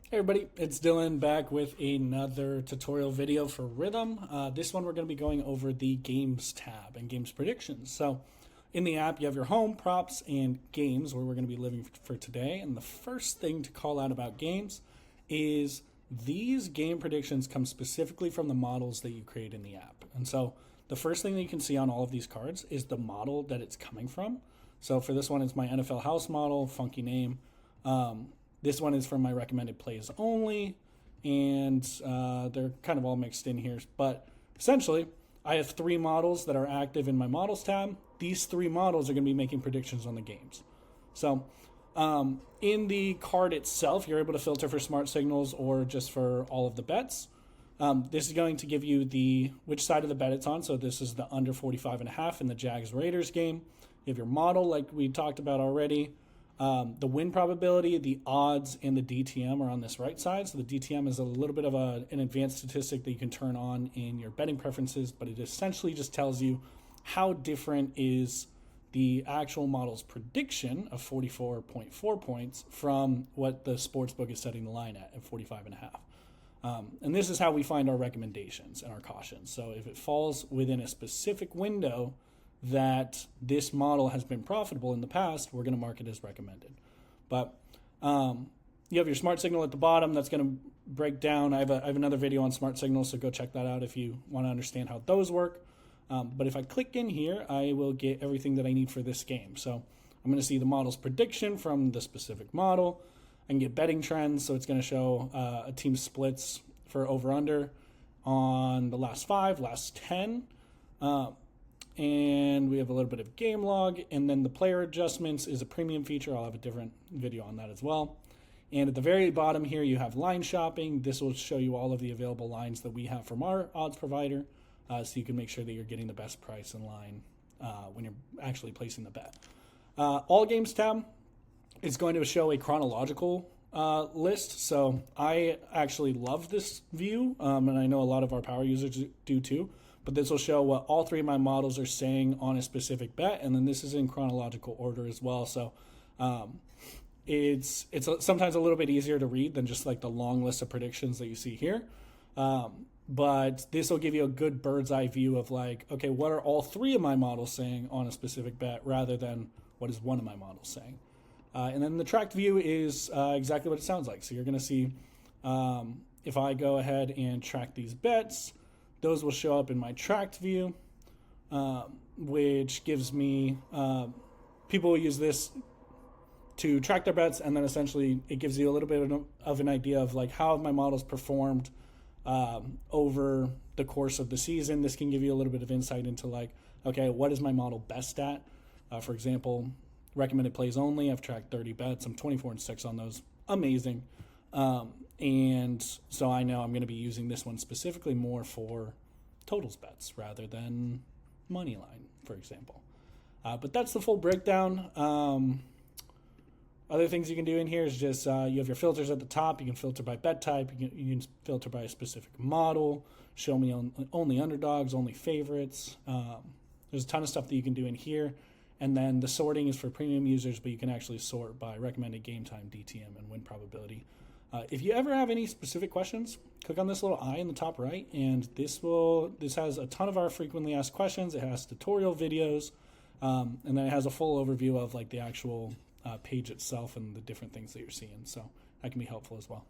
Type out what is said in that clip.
Hey everybody, it's Dylan back with another tutorial video for Rithmm. This one we're going to be going over the Games tab and Games predictions. So in the app you have your home, props, and games where we're going to be living for today. And the first thing to call out about games is these game predictions come specifically from the models that you create in the app. And so the first thing that you can see on all of these cards is the model that it's coming from. So for this one, it's my NFL house model, funky name. This one is from my recommended plays only, and they're kind of all mixed in here. But essentially, I have three models that are active in my models tab. These three models are going to be making predictions on the games. So in the card itself, you're able to filter for smart signals or just for all of the bets. This is going to give you which side of the bet it's on. So this is the under 45.5 in the Jags-Raiders game. You have your model like we talked about already. The win probability, the odds, and the DTM are on this right side. So the DTM is a little bit of an advanced statistic that you can turn on in your betting preferences, but it essentially just tells you how different is the actual model's prediction of 44.4 points from what the sportsbook is setting the line at 45.5. And this is how we find our recommendations and our cautions. So if it falls within a specific window that this model has been profitable in the past, we're going to mark it as recommended. But you have your smart signal at the bottom. That's going to break down. I have another video on smart signals, so go check that out if you want to understand how those work. But if I click in here, I will get everything that I need for this game. So I'm going to see the model's prediction from the specific model. I can get betting trends, so it's going to show a team's splits for over-under on the last 5, last 10. And we have a little bit of game log, and then the player adjustments is a premium feature. I'll have a different video on that as well. And at the very bottom here, you have line shopping. This will show you all of the available lines that we have from our odds provider, so you can make sure that you're getting the best price in line when you're actually placing the bet. All games tab is going to show a chronological list. So I actually love this view, and I know a lot of our power users do too. But this will show what all three of my models are saying on a specific bet, and then this is in chronological order as well. So it's sometimes a little bit easier to read than just like the long list of predictions that you see here. But this will give you a good bird's eye view of like, okay, what are all three of my models saying on a specific bet rather than what is one of my models saying. And then the tracked view is exactly what it sounds like. So you're going to see if I go ahead and track these bets, those will show up in my tracked view, which gives me, people will use this to track their bets, and then essentially it gives you a little bit of an idea of like how have my models performed over the course of the season. This can give you a little bit of insight into like, okay, what is my model best at? For example, recommended plays only, I've tracked 30 bets. I'm 24-6 on those. Amazing. And so I know I'm going to be using this one specifically more for totals bets rather than money line, for example. But that's the full breakdown. Other things you can do in here is just you have your filters at the top. You can filter by bet type. You can filter by a specific model. Show me only underdogs, only favorites. There's a ton of stuff that you can do in here. And then the sorting is for premium users, but you can actually sort by recommended game time, DTM, and win probability. If you ever have any specific questions, click on this little eye in the top right, and this has a ton of our frequently asked questions. It has tutorial videos, and then it has a full overview of like the actual page itself and the different things that you're seeing. So that can be helpful as well.